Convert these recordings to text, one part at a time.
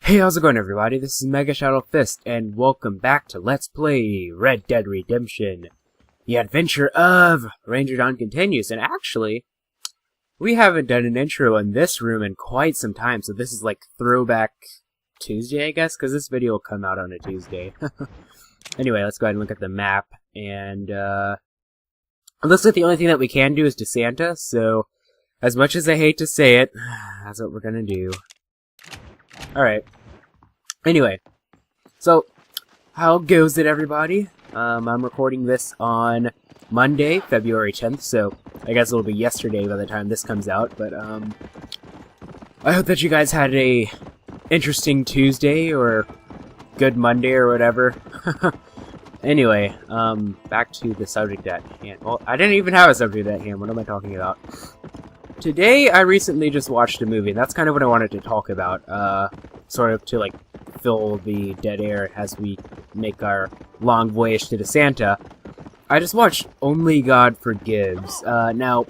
Hey, how's it going, everybody? This is MegaShadowFist, and welcome back to Let's Play Red Dead Redemption. The adventure of Ranger John continues, and actually, we haven't done an intro in this room in quite some time, so this is like Throwback Tuesday, I guess, because this video will come out on a Tuesday. Anyway, let's go ahead and look at the map, and it looks like the only thing that we can do is to Santa, so as much as I hate to say it, that's what we're gonna do. Alright. Anyway, so, how goes it, everybody? I'm recording this on Monday, February 10th, so I guess it'll be yesterday by the time this comes out, but, I hope that you guys had a interesting Tuesday, or good Monday, or whatever. Anyway, back to the subject at hand. Well, I didn't even have a subject at hand, what am I talking about? Today, I recently just watched a movie, and that's kind of what I wanted to talk about, sort of to, like, fill the dead air as we make our long voyage to the Santa. I just watched Only God Forgives. Now,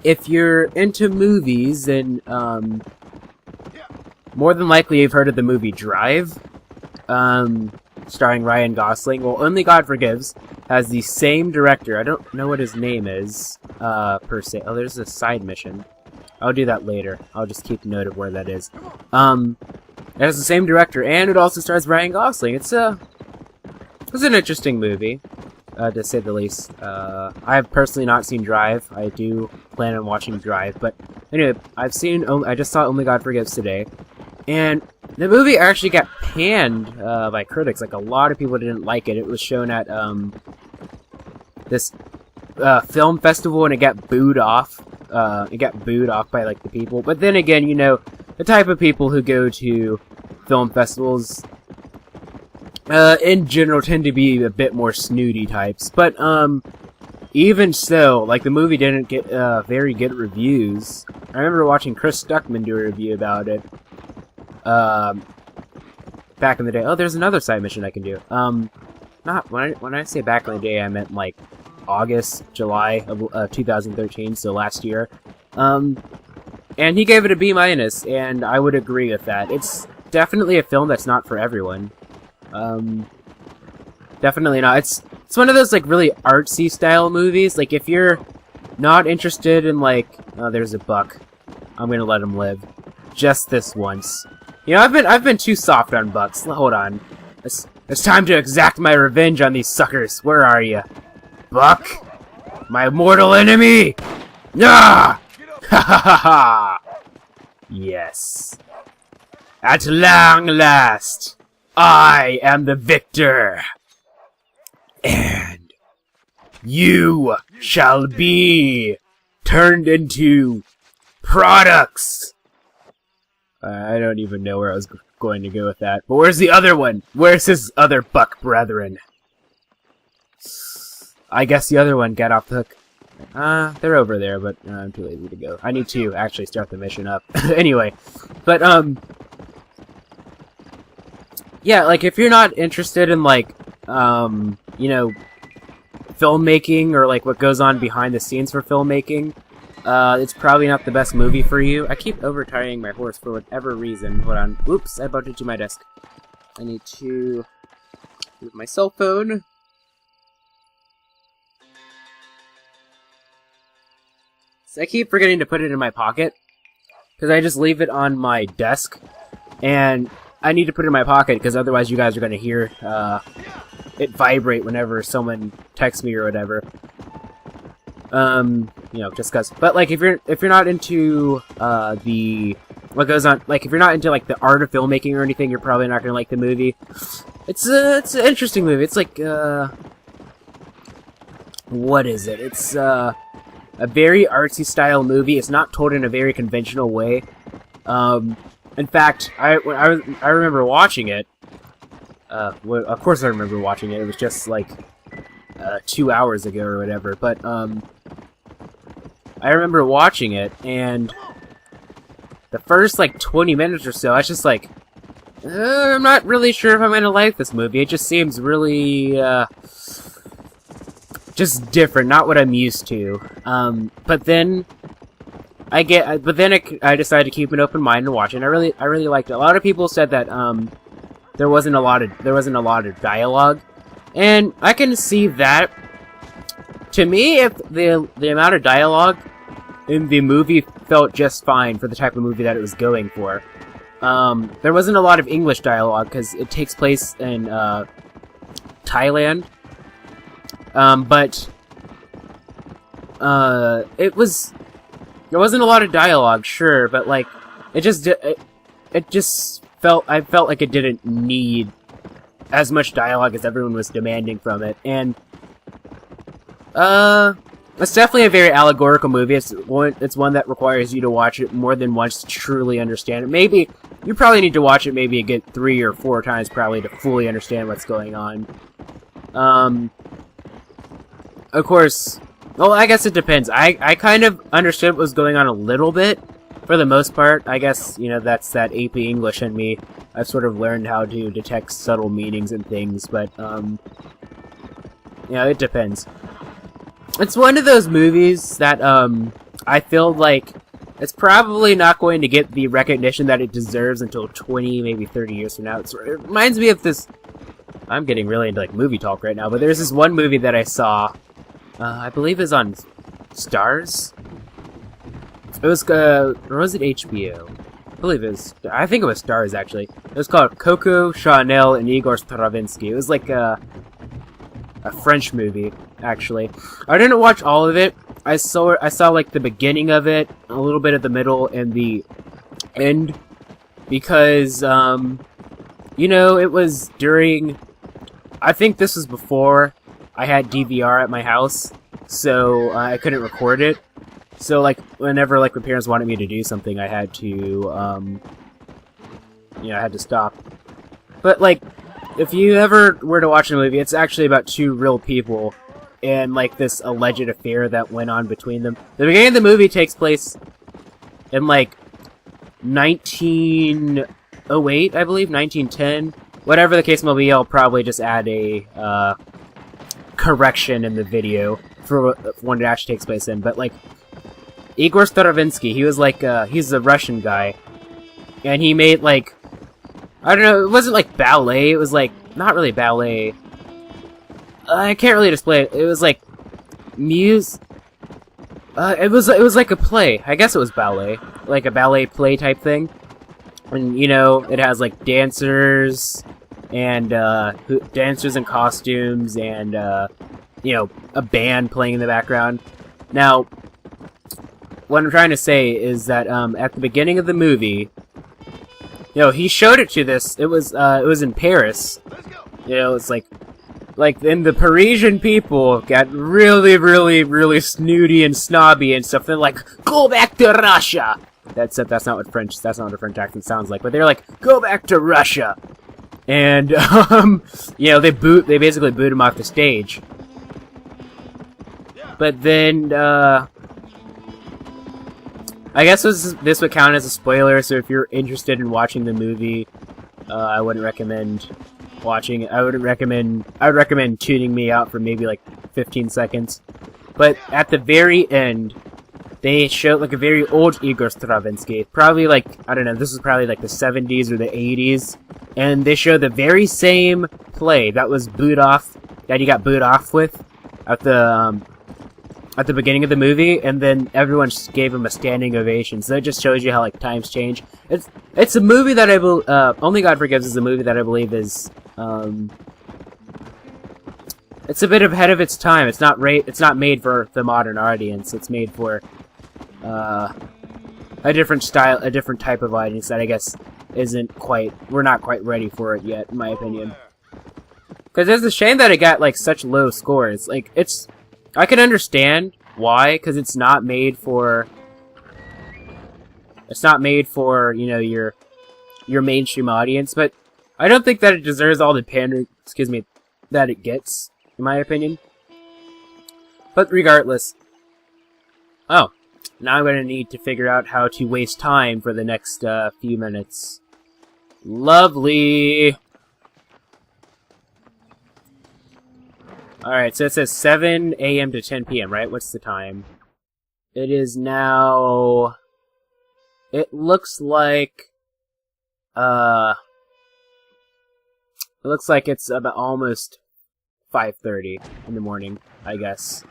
if you're into movies, then, more than likely you've heard of the movie Drive, starring Ryan Gosling. Well, Only God Forgives has the same director. I don't know what his name is, per se. Oh, there's a side mission. I'll do that later. I'll just keep note of where that is. It has the same director, and it also stars Ryan Gosling. It's an interesting movie, to say the least. I have personally not seen Drive. I do plan on watching Drive, but anyway, I just saw Only God Forgives today, and the movie actually got panned by critics. Like, a lot of people didn't like it. It was shown at this film festival, and it got booed off. It got booed off by, like, the people. But then again, you know, the type of people who go to film festivals, in general, tend to be a bit more snooty types. But, even so, like, the movie didn't get, very good reviews. I remember watching Chris Stuckman do a review about it, back in the day. Oh, there's another side mission I can do. Not, when I say back in the day, I meant, like, August, July of 2013, so last year. And he gave it a B-, and I would agree with that. It's definitely a film that's not for everyone. Definitely not. It's one of those, like, really artsy style movies. Like, if you're not interested in, like, oh, there's a buck. I'm gonna let him live. Just this once. You know, I've been too soft on bucks. Hold on. It's time to exact my revenge on these suckers. Where are you? Buck? My mortal enemy! Ah! Ha ha ha ha! Yes. At long last, I am the victor. And you shall be turned into products. I don't even know where I was going to go with that. But where's the other one? Where's his other buck brethren? I guess the other one got off the hook. They're over there, but I'm too lazy to go. I need to actually start the mission up. Anyway, but, yeah, like, if you're not interested in, like, you know, filmmaking, or, like, what goes on behind the scenes for filmmaking, it's probably not the best movie for you. I keep overtiring my horse for whatever reason. Hold on. Oops, I bumped into my desk. I need to move my cell phone. So I keep forgetting to put it in my pocket, because I just leave it on my desk, and I need to put it in my pocket, because otherwise you guys are going to hear it vibrate whenever someone texts me or whatever. You know, just cause. But, like, if you're not into what goes on, like, if you're not into, like, the art of filmmaking or anything, you're probably not gonna like the movie. It's an interesting movie. It's like, what is it? It's a very artsy style movie. It's not told in a very conventional way. In fact, I remember watching it. Well, of course I remember watching it. It was just, like, 2 hours ago or whatever. But, I remember watching it, and the first, like, 20 minutes or so, I was just like, I'm not really sure if I'm gonna like this movie. It just seems really, just different, not what I'm used to. But then, but then I decided to keep an open mind and watch it. And I really liked it. A lot of people said that there wasn't a lot of dialogue, and I can see that. To me, if the amount of dialogue in the movie felt just fine for the type of movie that it was going for. There wasn't a lot of English dialogue because it takes place in Thailand, but there wasn't a lot of dialogue, sure, but like I felt like it didn't need as much dialogue as everyone was demanding from it, and it's definitely a very allegorical movie. It's one that requires you to watch it more than once to truly understand it. Maybe you probably need to watch it maybe a good 3 or 4 times probably to fully understand what's going on. Of course, well, I guess it depends. I kind of understood what was going on a little bit, for the most part. I guess, you know, that's that AP English in me. I've sort of learned how to detect subtle meanings and things, but, you know, it depends. It's one of those movies that, I feel like it's probably not going to get the recognition that it deserves until 20, maybe 30 years from now. It reminds me of this... I'm getting really into, like, movie talk right now, but there's this one movie that I saw, I believe it was on Stars? It was, or was it HBO? I think it was Stars, actually. It was called Coco, Chanel, and Igor Stravinsky. It was like a French movie, actually. I didn't watch all of it. I saw like the beginning of it, a little bit of the middle, and the end, because, you know, it was during... I think this was before I had DVR at my house, so I couldn't record it. So, like, whenever, like, my parents wanted me to do something, I had to, you know, I had to stop. But, like, if you ever were to watch a movie, it's actually about 2 real people and, like, this alleged affair that went on between them. The beginning of the movie takes place in, like, 1908, I believe, 1910. Whatever the case may be, I'll probably just add a correction in the video for when it actually takes place in. But, like, Igor Stravinsky, he was like, he's a Russian guy, and he made, like, I don't know, it wasn't like ballet, it was like, not really ballet, I can't really display it, it was like, it was like a play, I guess it was ballet, like a ballet play type thing, and, you know, it has, like, dancers, and, dancers in costumes, and, you know, a band playing in the background. Now, what I'm trying to say is that, at the beginning of the movie, you know, he showed it to this, it was in Paris. You know, it's like, then the Parisian people got really, really, really snooty and snobby and stuff. They're like, go back to Russia! That's not what a French accent sounds like, but they're like, go back to Russia! And, you know, they basically boot him off the stage. But then, I guess this would count as a spoiler, so if you're interested in watching the movie, I wouldn't recommend watching it. I would recommend tuning me out for maybe like 15 seconds. But at the very end, they showed like a very old Igor Stravinsky, probably like, I don't know, this was probably like the 70s or the 80s, and they showed the very same play that he got booed off with at the beginning of the movie, and then everyone just gave him a standing ovation. So that just shows you how, like, times change. It's a movie that Only God Forgives is a movie that I believe is, it's a bit ahead of its time. It's not made for the modern audience. It's made for, a different style, a different type of audience that I guess we're not quite ready for it yet, in my opinion. Because it's a shame that it got, like, such low scores. Like, I can understand why, because it's not made for, you know, your mainstream audience, but I don't think that it deserves all the pandering, that it gets, in my opinion. But regardless. Oh, now I'm going to need to figure out how to waste time for the next few minutes. Lovely! Alright, so it says 7 a.m. to 10 p.m., right? What's the time? It is now It looks like it's about almost 5:30 in the morning, I guess.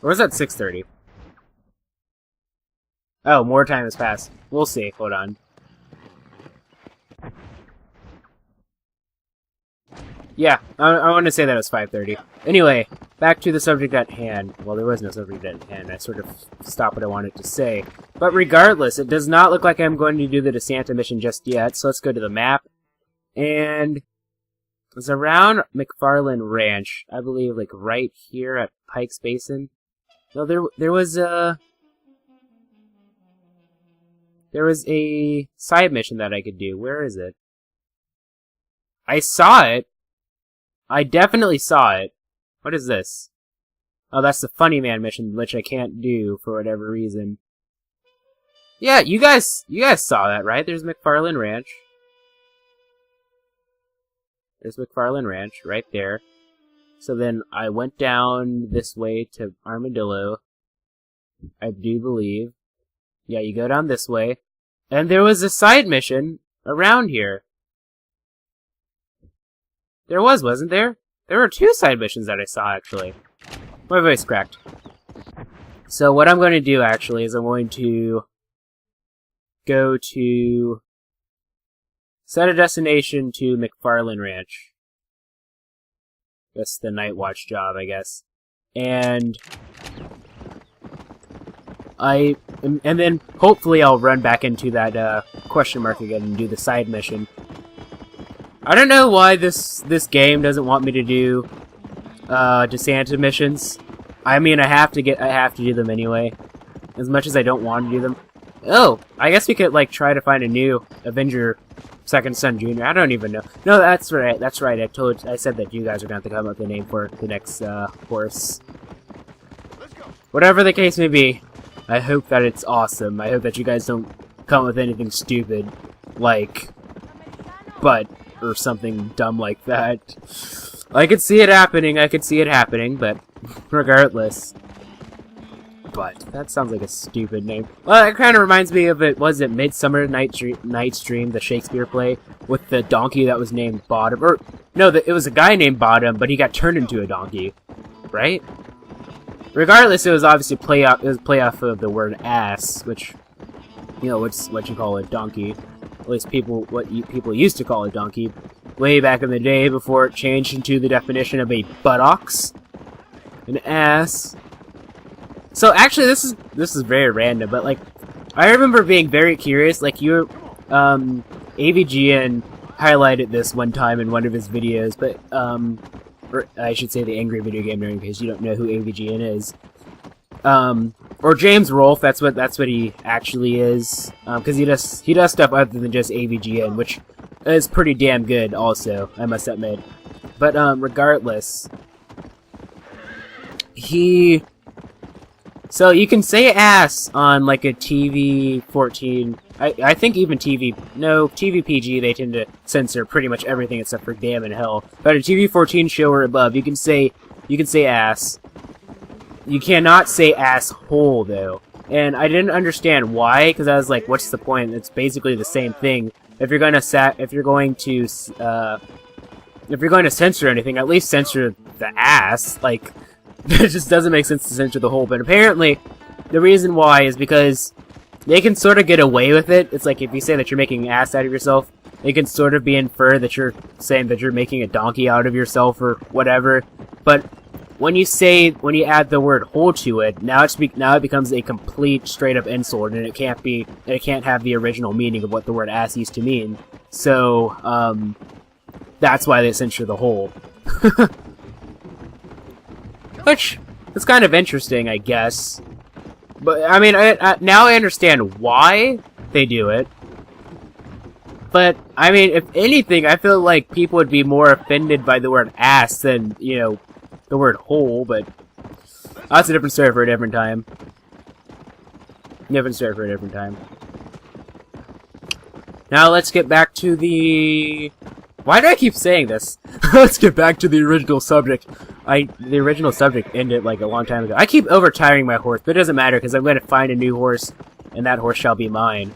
Or was that 6:30? Oh, more time has passed. We'll see. Hold on. Yeah, I want to say that it was 5:30. Anyway, back to the subject at hand. Well, there was no subject at hand. I sort of stopped what I wanted to say. But regardless, it does not look like I'm going to do the DeSanta mission just yet, so let's go to the map. And it's around McFarland Ranch, I believe, like right here at Pikes Basin. No, there was a side mission that I could do. Where is it? I saw it. I definitely saw it. What is this? Oh, that's the Funny Man mission, which I can't do for whatever reason. Yeah, you guys saw that, right? There's McFarland Ranch. There's McFarland Ranch, right there. So then I went down this way to Armadillo. I do believe. Yeah, you go down this way. And there was a side mission around here. There wasn't there? There were 2 side missions that I saw, actually. My voice cracked. So what I'm going to do, actually, is I'm going to go to... set a destination to McFarland Ranch. That's the night watch job, I guess. And... and then, hopefully, I'll run back into that, question mark again and do the side mission. I don't know why this game doesn't want me to do DeSanta missions. I mean, I have to do them anyway, as much as I don't want to do them. Oh, I guess we could like try to find a new Avenger Second Son Jr. I don't even know. No, that's right. That's right. I said that you guys are going to have to come up with a name for the next horse. Whatever the case may be, I hope that it's awesome. I hope that you guys don't come with anything stupid like Butt or something dumb like that. I could see it happening, but regardless. But that sounds like a stupid name. Well, it kind of reminds me of Midsummer Night's Dream, the Shakespeare play, with the donkey that was named Bottom. Or, no, it was a guy named Bottom, but he got turned into a donkey. Right? Regardless, it was obviously play off of the word ass, which, you know, what's what you call a donkey. At least people used to call a donkey way back in the day before it changed into the definition of a buttocks, an ass. So actually, this is very random, but like, I remember being very curious. Like AVGN highlighted this one time in one of his videos, but or I should say the Angry Video Game Nerd, in case you don't know who AVGN is. Or James Rolfe, that's what he actually is, because he does stuff other than just AVGN, which is pretty damn good also, I must admit. But regardless, so you can say ass on like a TV 14, I think even TV PG, they tend to censor pretty much everything except for damn and hell. But a TV 14 show or above, you can say ass. You cannot say asshole, though. And I didn't understand why, because I was like, what's the point? It's basically the same thing. If you're going to censor anything, at least censor the ass. Like, it just doesn't make sense to censor the whole. But apparently, the reason why is because they can sort of get away with it. It's like if you say that you're making an ass out of yourself, it can sort of be inferred that you're saying that you're making a donkey out of yourself or whatever. But when you add the word hole to it, now it becomes a complete straight up insult, and it can't have the original meaning of what the word ass used to mean. So that's why they censor the hole. Which is kind of interesting, I guess. But I mean, now I understand why they do it. But I mean, if anything, I feel like people would be more offended by the word ass than, you know, the word hole, but that's a different story for a different time. Now let's get back to the... Why do I keep saying this? Let's get back to the original subject. The original subject ended like a long time ago. I keep overtiring my horse, but it doesn't matter because I'm going to find a new horse, and that horse shall be mine.